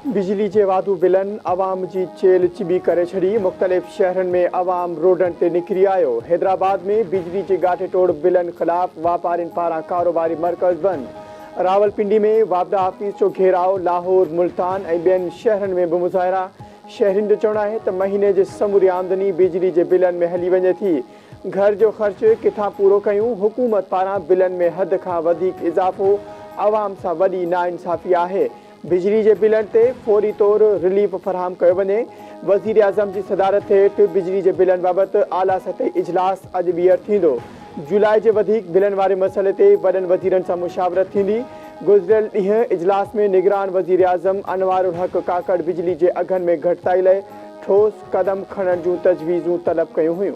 बिजली जे वाधू बिलन आवाम जी चेल चिबी करे छड़ी। मुख्तलिफ शहरन में आवाम रोडन ते निकरी आयो। हैदराबाद में बिजली जे गाठे तोड़ बिलन खिलाफ वापारिन पारा कारोबारी मरकज बंद। रावलपिंडी में वापदा ऑफिस जो घेराव। लाहौर, मुल्तान ऐं ॿियनि शहरन में भी मुज़ाहिरा। शहरिन जो चवणु आहे त महीने जे समूरी आमदनी बिजली जे बिलन में हली वञे थी। घर जो ख़र्च किथां पूरो कयूं? हुकूमत पारां बिलन में हद खां वधीक इज़ाफ़ो आवाम सां वॾी नाइंसाफ़ी आहे। बिजली जे बिलन ते फौरी तौर रिलीफ फराहम कयो वञे। वज़ीर आज़म जी सदारत हेठि बिजली जे बिलन बाबति आला सतही इजलास अॼु ॿीहर थींदो। जुलाई जे वधीक बिलन वारे मसइले ते वॾनि वज़ीरनि सां मुशावरत थींदी। गुज़िरियल ॾींहुं इजलास में निगरान वज़ीर आज़म अनवार उल हक काकड़ बिजली जे अघनि में घटिताई लाइ ठोस क़दम खणण जूं तजवीज़ूं तलब कयूं हुयूं।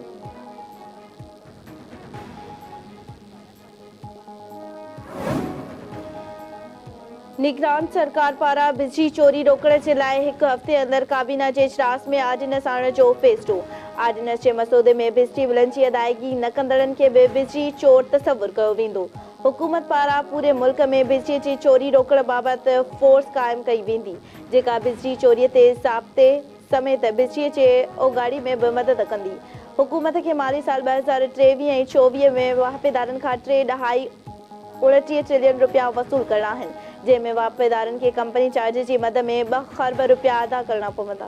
निगरान सरकार पारा बिजली चोरी रोकण जे लाइ हिकु हफ़्ते अंदरि काबीना जे इजलास में आर्डिनेंस आणण जो फ़ैसिलो। आर्डिनेंस जे मसौदे में बिजली बिलनि जी अदायगी न कंदड़नि खे बि बिजली चोर तसवुरु कयो वेंदो। हुकूमत पारां पूरे मुल्क में बिजली जी चोरी रोकण बाबति फोर्स क़ाइमु कई वेंदी, जेका बिजली चोरीअ ते ज़ाब्ते समेत बिजलीअ जे ओगाड़ी में बि मदद कंदी। हुकूमत खे माली साल 2023 ऐं 24 में वाहिपेदारनि खां 3.29 ट्रिलियन रुपया वसूल करणा आहिनि, जंहिंमें वाहिपेदारनि खे कंपनी चार्ज जी मद में 2 खरब रुपया अदा करणा पवंदा।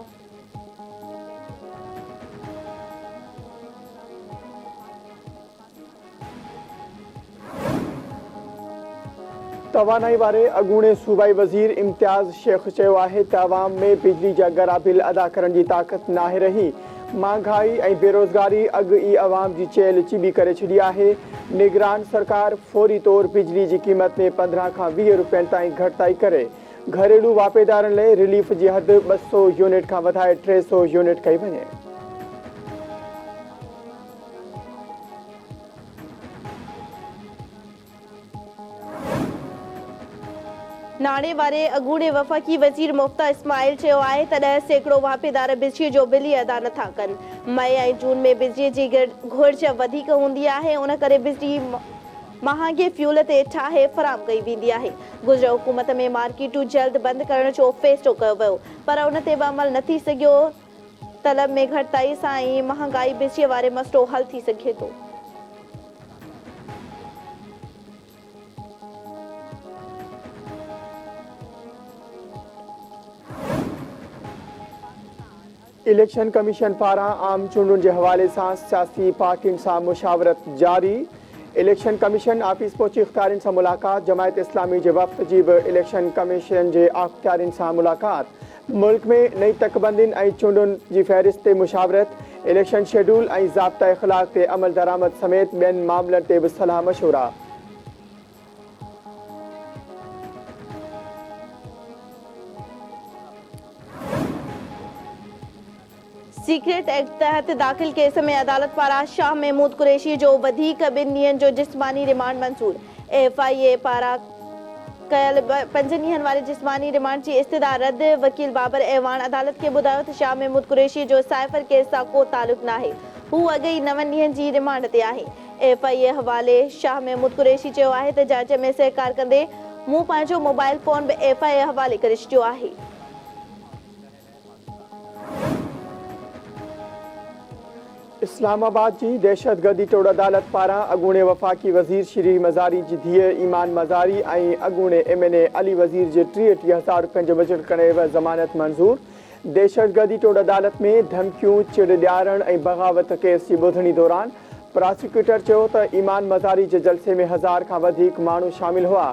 तवानाई वारे अॻूणे सूबाई वज़ीर इम्तियाज़ शेख चयो आहे त अवाम में बिजली जा गरा बिल अदा करण जी ताक़त नाहे रही। महांगाई ऐं बेरोज़गारी अॻु ई अवाम जी चेल चिबी करे छॾी आहे। निगरान सरकार फौरी तौर बिजली जी क़ीमत में 15 खां 20 रुपयनि ताईं घटिताई करे। घरेलू वापेदारनि लाइ रिलीफ जी हद 200 यूनिट खां वधाए 300 यूनिट कई वञे। नाणे वारे अॻूणे वफ़ाक़ी वज़ीर मुफ्ता इस्माइल चयो आहे त 10% वाहिपेदार बिजली जो बिल ई अदा नथा कनि। मई ऐं जून में बिजलीअ जी घुर्ज वधीक हूंदी आहे, उन करे बिजली महांगे फ्यूल ते ठाहे फ़राहम कई वेंदी आहे। गुज़िरियल हुकूमत में मार्केटूं जल्द बंदि करण जो फ़ैसिलो कयो वियो, पर उन ते बि अमल न थी सघियो। तलब में घटिताई सां ई महांगाई बिजलीअ वारे मसइलो हल थी सघे थो। इलेक्शन कमीशन पारां आम चूंडुनि जे हवाले सां सियासी पार्टियुनि सां मुशावरत जारी। इलेक्शन कमीशन ऑफिस पहुची इख़्तियारियुनि सां मुलाक़ात। जमायत इस्लामी जे वफ़द जी बि इलेक्शन कमीशन जे इख़्तियारियुनि सां मुलाक़ात। मुल्क में नई तकबंदियुनि ऐं चूंडुनि जी फ़हरिस्त ते मुशावरत। इलेक्शन शेड्यूल ऐं ज़ाब्ता इख़लाक़ ते अमल दरामद समेत ॿियनि मामलनि ते बि सलाह मशवरा। सीक्रेट एक्ट तहत दाख़िल केस में अदालत पारां शाह महमूद कुरैशी जो वधीक 2 ॾींहनि जो जिस्मानी रिमांड मंज़ूर। FIA पारां कयल 5 ॾींहनि वारे जिस्मानी रिमांड जी इस्तदा रद्द। वकील बाबर ऐवान अदालत खे ॿुधायो त शाह महमूद कुरैशी जो साइफ़र केस सां को तालुक़ नाहे। हू अॻेई 9 ॾींहनि जी रिमांड ते आहे। FIA हवाले शाह महमूद कुरैशी चयो आहे त जांच में सहकार कंदे मूं पंहिंजो मोबाइल फ़ोन बि FIA हवाले करे छॾियो आहे। इस्लामाबाद जी दहशतगर्दी तोड़ अदालत पारां अॻूणे वफ़ाक़ी वज़ीर श्री मज़ारी जी धीअ ईमान मज़ारी ऐं अॻूणे MNA अली वज़ीर जे 63,000 रुपयनि जो बजट करे ज़मानत मंज़ूर। दहशतगर्दी तोड़ अदालत में धमकियूं, चिड़ ॾियारण ऐं बग़ावत केस जी ॿुधणी दौरान प्रोसिक्यूटर चयो त ईमान मज़ारी जे जलसे में 1000 खां वधीक माण्हू शामिल हुआ।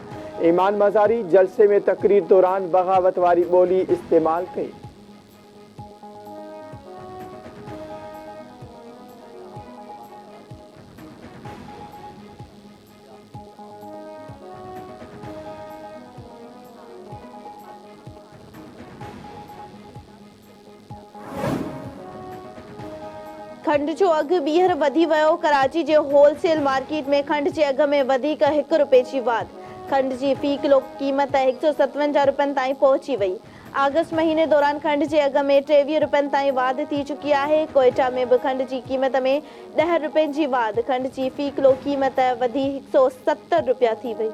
ईमान मज़ारी जलसे में तक़रीर दौरान बग़ावत वारी ॿोली इस्तेमालु कई। खंड जो अघु ॿीहर वधी वियो। कराची जे होलसेल मार्केट में खंड जे अघ में वधीक 1 रुपए जी वाध। खंड जी फ़ी किलो क़ीमत 157 रुपयनि ताईं पहुची वई। अगस्त महीने दौरान खंड जे अघ में 23 रुपयनि ताईं वाध थी चुकी आहे। कोयटा में बि खंड जी क़ीमत में 10 रुपयनि जी वाध। खंड जी फ़ी किलो क़ीमत वधी 170 रुपया थी वई।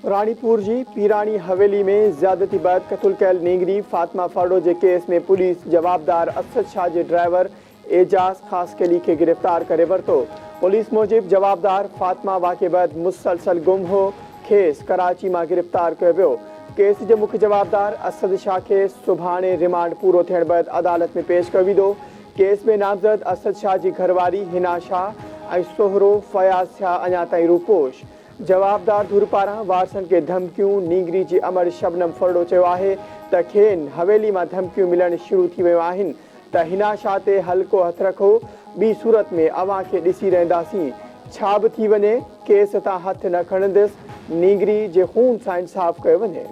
रानीपुर जी पीरानी हवेली में ज्यादती बैद कतल कयल नींगरी फातिमा फर्डो के केस में पुलिस जवाबदार असद शाह के ड्राइवर एजाज खास कली के गिरफ्तार करे वरतो। पुलिस मूजिब जवाबदार फातिमा वाक़े बैद मुसलसल गुम हो खेस कराची में गिरफ्तार किया वियो। केस के मुख्य जवाबदार असद शाह के सुभाणे रिमांड पूरो थियण बैद अदालत में पेश कयो वेंदो। केस में नामजद असद शाह की घरवारी हिना शाह और सोहरो फयाज थिया अञा ताईं रूपोश। जवाबदार धुर पारां वारसन के धमकियों नींगरी की अमर शबनम फर्डो चयो आहे त खेन हवेली में धमकियों मिलण शुरू थी वियूं आहिनि त हिना शाह ते हल्को हथ रखो, बी सूरत में अवां खे ॾिसी रहंदासीं। छा बि थी वञे केस तां हथ न खणंदसि, नींगरी जे खून सां इंसाफ़ कयो वञे।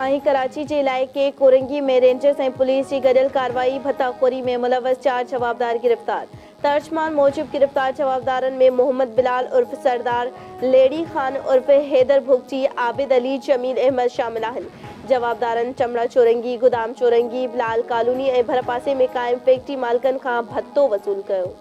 ऐं कराची के इलाइक़े कोरंगी में रेंजर्स ऐं पुलिस की गॾियल कार्रवाई भत्ताखोरी में मुलवस 4 जवाबदार गिरफ्तार। तर्जमान मूजिब गिरफ्तार जवाबदारन में मोहम्मद बिलाल उर्फ सरदार, लेडी खान उर्फ हैदर भुगची, आबिद अली, जमील अहमद शामिल आहिनि। जवाबदारन चमड़ा चोरंगी, गुदाम चोरंगी, बिलाल कॉलोनी ऐं भर पासे में क़ाइम फैक्ट्री मालिकनि खां भत्तो वसूल कयो।